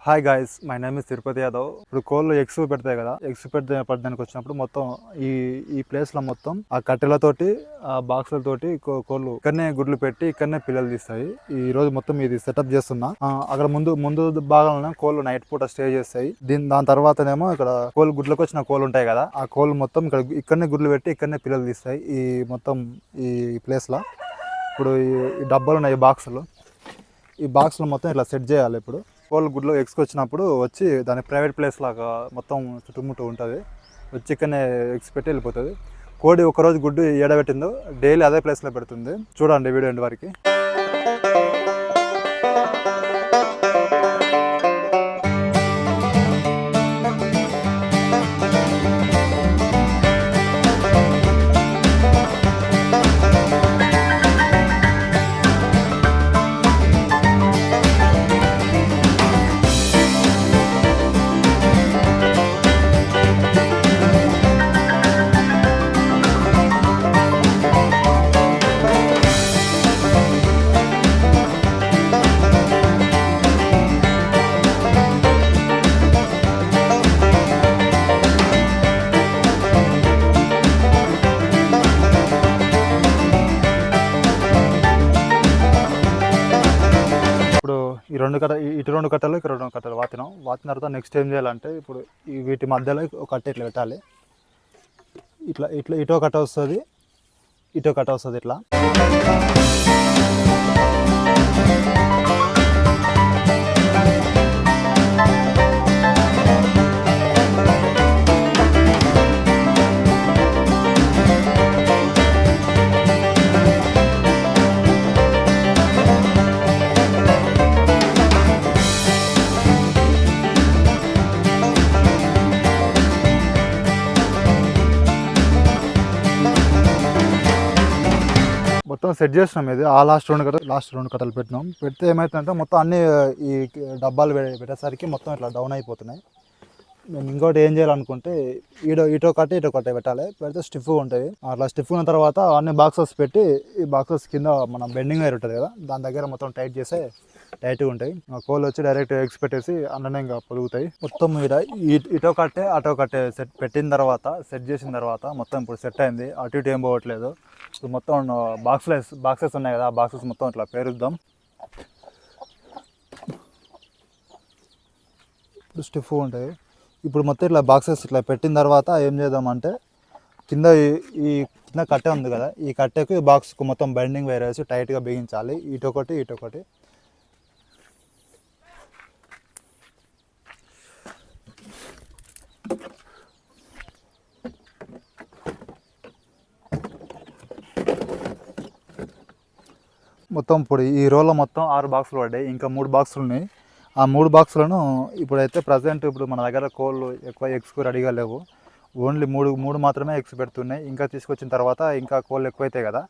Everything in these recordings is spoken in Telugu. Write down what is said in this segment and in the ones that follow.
Hi guys, my name is Tirupati Yadav. ఇప్పుడు కోళ్ళు ఎగ్స్ పెడతాయి కదా, ఎగ్స్ పెట్టడానికి వచ్చినప్పుడు మొత్తం ఈ ఈ ప్లేస్ లో మొత్తం ఆ కట్టెలతోటి ఆ బాక్సులతోటి కోళ్ళు ఇక్కడనే గుడ్లు పెట్టి ఇక్కడనే పిల్లలు తీస్తాయి. ఈ రోజు మొత్తం ఇది సెటప్ చేస్తున్నా. అక్కడ ముందు భాగంలో కోళ్ళు నైట్ పూట స్టే చేస్తాయి. దాని తర్వాతనేమో ఇక్కడ కోళ్ళు గుడ్లకు వచ్చిన కోళ్ళు ఉంటాయి కదా, ఆ కోళ్ళు మొత్తం ఇక్కడనే గుడ్లు పెట్టి ఇక్కడనే పిల్లలు తీస్తాయి. ఈ మొత్తం ఈ ప్లేస్ లో ఇప్పుడు ఈ డబ్బాలు ఉన్నాయి, ఈ బాక్స్లో మొత్తం ఇట్లా సెట్ చేయాలి. ఇప్పుడు కోళ్ళు గుడ్లు ఎగ్స్కి వచ్చినప్పుడు వచ్చి దాని ప్రైవేట్ ప్లేస్ లాగా మొత్తం చుట్టుముట్టు ఉంటుంది, వచ్చి ఇక్కడనే ఎగ్స్ పెట్టి వెళ్ళిపోతుంది. కోడి ఒకరోజు గుడ్డు ఏడబెట్టిందో డైలీ అదే ప్లేస్లో పెడుతుంది. చూడండి వీడియో ఎండ్ వరకు. ఇటు రెండు కట్టలు ఇక్కడ రెండు కట్టలు వాతిన తర్వాత నెక్స్ట్ ఏం చేయాలంటే, ఇప్పుడు వీటి మధ్యలో ఒక కట్ట ఇట్లా పెట్టాలి. ఇట్లా ఇటో కట్ట వస్తుంది, ఇటో కట్ట వస్తుంది. ఇట్లా మొత్తం సెట్ చేసినాం. ఇది ఆ లాస్ట్ రెండు కట్టలు పెట్టినాం. పెడితే ఏమవుతుందంటే మొత్తం అన్ని ఈ డబ్బాలు పెట్టేసరికి మొత్తం ఇట్లా డౌన్ అయిపోతున్నాయి. మేము ఇంకోటి ఏం చేయాలనుకుంటే ఇటో కట్టే పెట్టాలి. పెడితే స్టిఫ్గా ఉంటుంది. అట్లా స్టిఫ్ ఉన్న తర్వాత అన్ని బాక్సెస్ పెట్టి ఈ బాక్సెస్ కింద మన బెండింగ్ వైర్ ఉంటుంది కదా, దాని దగ్గర మొత్తం టైట్ చేస్తే టైట్గా ఉంటాయి. కోళ్ళు వచ్చి డైరెక్ట్ ఎగ్స్ పెట్టేసి అన్ననే ఇంకా పొదుగుతాయి. మొత్తం ఇటో కట్టే అటో కట్టే సెట్ చేసిన తర్వాత మొత్తం ఇప్పుడు సెట్ అయింది. అటు ఇటు ఏం పోవట్లేదు. ఇప్పుడు మొత్తం బాక్సెస్ ఉన్నాయి కదా, ఆ బాక్సెస్ మొత్తం ఇట్లా పేరుద్దాం. ఇప్పుడు స్టిఫ్ ఉంటాయి. ఇప్పుడు మొత్తం ఇట్లా బాక్సెస్ ఇట్లా పెట్టిన తర్వాత ఏం చేద్దామంటే, కింద ఈ కింద కట్టె ఉంది కదా, ఈ కట్టెకు బాక్స్కు మొత్తం బైండింగ్ వైర్ వేసి టైట్గా బిగించాలి. ఇటొకటి మొత్తం ఇప్పుడు ఈ రోలో మొత్తం 6 బాక్సులు పడ్డాయి. ఇంకా 3 బాక్సులు ఉన్నాయి. ఆ 3 బాక్సులను ఇప్పుడైతే ప్రజెంట్ ఇప్పుడు మన దగ్గర కోళ్ళు ఎక్కువ ఎగ్స్కు రెడీగా లేవు. ఓన్లీ మూడు మాత్రమే ఎగ్స్ పెడుతున్నాయి. ఇంకా తీసుకొచ్చిన తర్వాత ఇంకా కోళ్ళు ఎక్కువైతాయి కదా,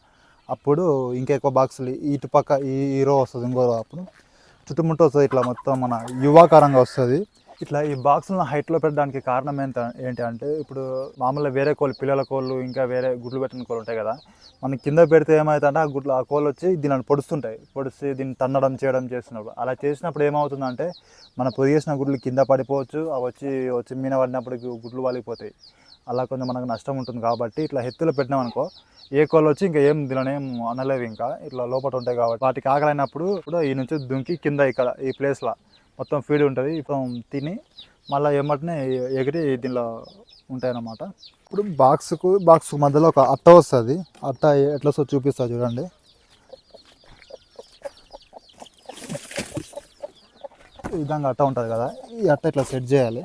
అప్పుడు ఇంకా ఎక్కువ బాక్సులు ఇటుపక్క ఈ రో వస్తుంది, ఇంకో రో అప్పుడు చుట్టుముట్టు వస్తుంది. ఇట్లా మొత్తం మన యువాకారంగా వస్తుంది. ఇట్లా ఈ బాక్సులను హైట్లో పెట్టడానికి కారణం ఏంటి అంటే, ఇప్పుడు మామూలుగా వేరే కోళ్ళు, పిల్లల కోళ్ళు, ఇంకా వేరే గుడ్లు పెట్టిన కోళ్ళు ఉంటాయి కదా, మనం కింద పెడితే ఏమవుతుందంటే ఆ కోళ్ళు వచ్చి దీన్ని పొడిచి దీన్ని తన్నడం చేస్తున్నప్పుడు అలా చేసినప్పుడు ఏమవుతుందంటే, మన పొదిగేసిన గుడ్లు కింద పడిపోవచ్చు. అవి వచ్చి మీన పడినప్పుడు గుడ్లు వాలిపోతాయి. అలా కొంచెం మనకు నష్టం ఉంటుంది. కాబట్టి ఇట్లా ఎత్తులో పెట్టినామనుకో, ఏ కోళ్ళు వచ్చి ఇంకా దీనిలోనేం అనలేవు. ఇంకా ఇట్లా లోపల ఉంటాయి కాబట్టి వాటికి ఆకలైనప్పుడు కూడా ఈ నుంచి దుంకి కింద ఇక్కడ ఈ ప్లేస్లో మొత్తం ఫీడ్ ఉంటుంది. ఇప్పుడు తిని మళ్ళీ ఏమంటనే ఎగిరి దీనిలో ఉంటాయన్నమాట. ఇప్పుడు బాక్స్ మధ్యలో ఒక అట్ట వస్తుంది. అట్ట ఎట్లా వస్తుందో చూపిస్తా చూడండి. ఈ విధంగా అట్ట ఉంటుంది కదా, ఈ అట్ట ఇట్లా సెట్ చేయాలి.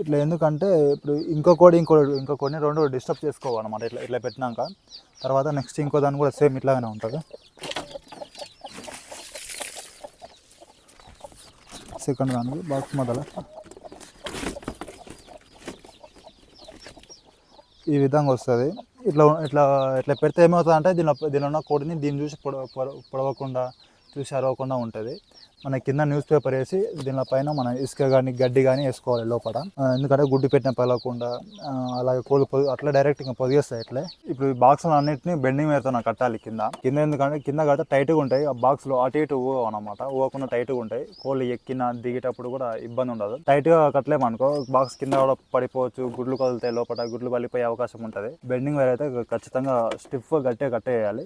ఇట్లా ఎందుకంటే ఇప్పుడు ఇంకో కోడిని రెండు డిస్టర్బ్ చేసుకోవాలన్నమాట. ఇట్లా పెట్టినాక తర్వాత నెక్స్ట్ ఇంకో దాన్ని కూడా సేమ్ ఇట్లాగానే ఉంటుంది. సెకండ్ దానికి బాక్స్ మధ్యలో ఈ విధంగా వస్తుంది. ఇట్లా పెడితే ఏమవుతుంది అంటే, దీనిలో ఉన్న కోడిని దీన్ని చూసి పొడవకుండా చూసి అరవకుండా ఉంటుంది. మన కింద న్యూస్ పేపర్ వేసి దీనిపైన మన ఇసుక కానీ గడ్డి కానీ వేసుకోవాలి లోపల, ఎందుకంటే గుడ్డు పెట్టిన పగలకుండా. అలాగే కోళ్ళు అట్లా డైరెక్ట్ ఇంకా పొదిగేస్తాయి ఇట్లే. ఇప్పుడు ఈ బాక్సులు అన్నింటినీ బెండింగ్ వేరుతో నాకు కట్టాలి కింద. ఎందుకంటే కింద కట్ట టైట్గా ఉంటాయి ఆ బాక్స్లో, అటు ఇటు ఊగవు అనమాట. ఊగకుండా టైట్గా ఉంటాయి. కోళ్ళు ఎక్కిన దిగేటప్పుడు కూడా ఇబ్బంది ఉండదు. టైట్గా కట్టలేమనుకో బాక్స్ కింద కూడా పడిపోవచ్చు, గుడ్లు కదులుతాయి, లోపల గుడ్లు పలిపోయే అవకాశం ఉంటుంది. బెండింగ్ వేర్ అయితే ఖచ్చితంగా స్టిఫ్గా గట్టిగా కట్టేయాలి.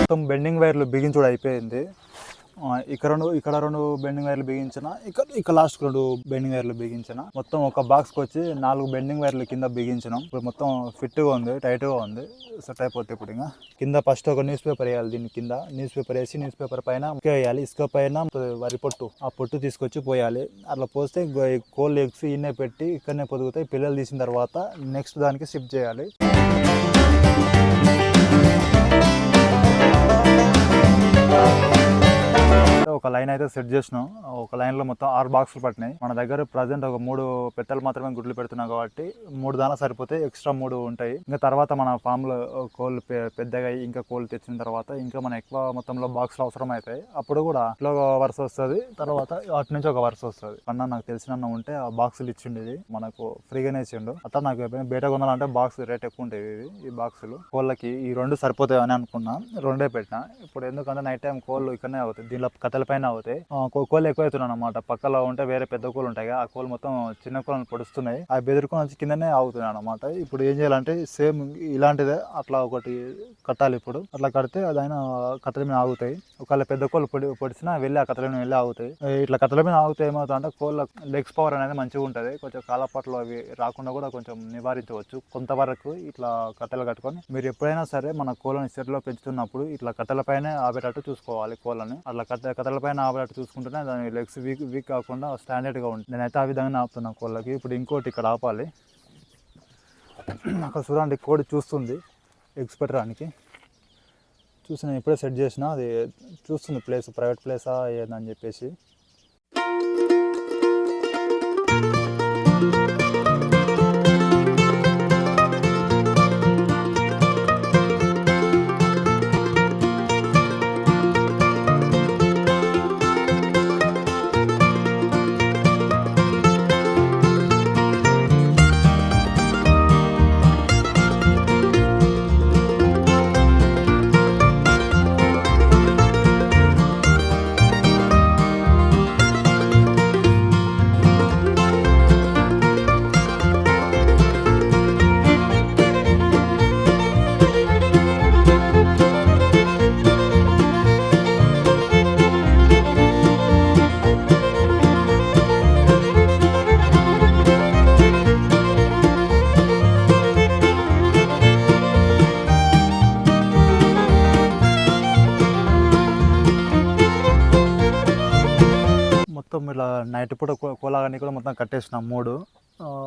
మొత్తం బెండింగ్ వైర్లు బిగించుడు అయిపోయింది. ఇక్కడ రెండు బెండింగ్ వైర్లు బిగించిన, ఇక్కడ లాస్ట్ 2 బెండింగ్ వైర్లు బిగించిన. మొత్తం ఒక బాక్స్కి వచ్చి 4 బెండింగ్ వైర్లు కింద బిగించినాం. ఇప్పుడు మొత్తం ఫిట్గా ఉంది, టైట్గా ఉంది, సెట్ అయిపోతుంది. ఇప్పుడు ఇంకా కింద ఫస్ట్ ఒక న్యూస్ పేపర్ వేయాలి. దీని కింద న్యూస్ పేపర్ వేసి న్యూస్ పేపర్ పైన ఇసుక వేయాలి. ఇసుక పైన వరి పొట్టు, ఆ పొట్టు తీసుకొచ్చి పోయాలి. అట్లా పోస్తే కోళ్ళు ఎగ్స్ ఇన్నే పెట్టి ఇక్కడనే పొదుగుతాయి. పిల్లలు తీసిన తర్వాత నెక్స్ట్ దానికి షిఫ్ట్ చేయాలి. ఒక లైన్ అయితే సెట్ చేసినాం. ఒక లైన్లో మొత్తం 6 బాక్సులు పట్టినాయి. మన దగ్గర ప్రజెంట్ ఒక 3 పెట్టెలు మాత్రమే గుడ్లు పెడుతున్నాం కాబట్టి 3 దానా సరిపోతే, ఎక్స్ట్రా 3 ఉంటాయి. ఇంకా తర్వాత మన ఫామ్లో కోళ్ళు పెద్దగా ఇంకా కోళ్ళు తెచ్చిన తర్వాత ఇంకా మన ఎక్కువ మొత్తంలో బాక్సులు అవసరం అవుతాయి. అప్పుడు కూడా ఇట్లా వరుస వస్తుంది, తర్వాత అటు నుంచి ఒక వరుస వస్తుంది. అన్న నాకు తెలిసిన ఉంటే ఆ బాక్సులు ఇచ్చిండేది మనకు ఫ్రీగానే ఇచ్చిండు. అట్లా నాకు బయట కొనాలంటే బాక్స్ రేట్ ఎక్కువ ఉంటాయి. ఈ బాక్సులు కోళ్ళకి ఈ 2 సరిపోతాయి అని అనుకున్నా, 2 పెట్టినా. ఇప్పుడు ఎందుకంటే నైట్ టైం కోళ్ళు ఇక్కడనే అవుతాయి, దీనిలో కథల పైన అవుతాయి. కోళ్ళు ఎక్కువ అవుతున్నాయి అనమాట. పక్కలో ఉంటే వేరే పెద్ద కోళ్ళు ఉంటాయి, ఆ కోళ్ళు మొత్తం చిన్న కోళ్ళని పొడుస్తున్నాయి. ఆ బెదిరుకొని వచ్చి కిందనే ఆగుతున్నాయి అనమాట. ఇప్పుడు ఏం చేయాలంటే సేమ్ ఇలాంటిదే అట్లా ఒకటి కట్టాలి. ఇప్పుడు అట్లా కడితే అదైనా కట్టెల మీద ఆగుతాయి. ఒకవేళ పెద్ద కోళ్ళు పొడిచినా వెళ్ళి ఆ కట్టెల మీద వెళ్ళి ఆగుతాయి. ఇట్లా కట్టెల మీద ఆగుతాయి ఏమవుతుంది అంటే కోళ్ళ లెగ్స్ పవర్ అనేది మంచిగా ఉంటుంది. కొంచెం కాలపాట్లు అవి రాకుండా కూడా కొంచెం నివారించవచ్చు కొంతవరకు. ఇట్లా కట్టెలు కట్టుకొని మీరు ఎప్పుడైనా సరే మన కోళ్ళని చెరువులో పెంచుతున్నప్పుడు ఇట్లా కట్టెల పైన ఆపేటట్టు చూసుకోవాలి కోళ్ళని. అట్లా కట్టెల పైన ఆపేటట్టు చూసుకుంటేనే దాని లెగ్స్ వీక్ కాకుండా స్టాండర్డ్గా ఉంటుంది. నేనైతే ఆ విధంగా ఆపుతున్నాను కోళ్ళకి. ఇప్పుడు ఇంకోటి ఇక్కడ ఆపాలి. అక్కడ చూడండి కోడి చూస్తుంది ఎగ్స్ పెట్టడానికి. చూసి నేను ఇప్పుడే సెట్ చేసిన, అది చూస్తుంది ప్లేస్ ప్రైవేట్ ప్లేసా ఏదని చెప్పేసి. మొత్తం ఇట్లా నైట్ పూట కోలాగని కూడా మొత్తం కట్టేసినాం 3.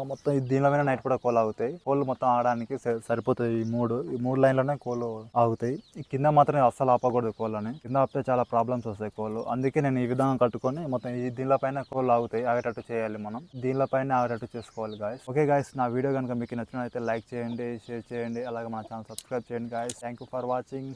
మొత్తం దీనిలో మీద నైట్ పూట కోళ్ళు ఆగుతాయి. కోళ్ళు మొత్తం ఆడడానికి సరిపోతాయి. ఈ 3 లైన్లోనే కోళ్ళు ఆగుతాయి. ఈ కింద మాత్రం అస్సలు ఆపకూడదు కోళ్ళని. కింద ఆపితే చాలా ప్రాబ్లమ్స్ వస్తాయి కోళ్ళు. అందుకే నేను ఈ విధంగా కట్టుకొని మొత్తం దీనిలో పైన కోళ్ళు ఆగుతాయి, ఆగేటట్టు చేయాలి. మనం దీనిలో పైన ఆగేటట్టు చేసుకోవాలి గాయస్. ఓకే గాయస్, నా వీడియో కనుక మీకు నచ్చినట్లయితే లైక్ చేయండి, షేర్ చేయండి, అలాగే మన ఛానల్ సబ్స్క్రైబ్ చేయండి guys. Thank you for watching.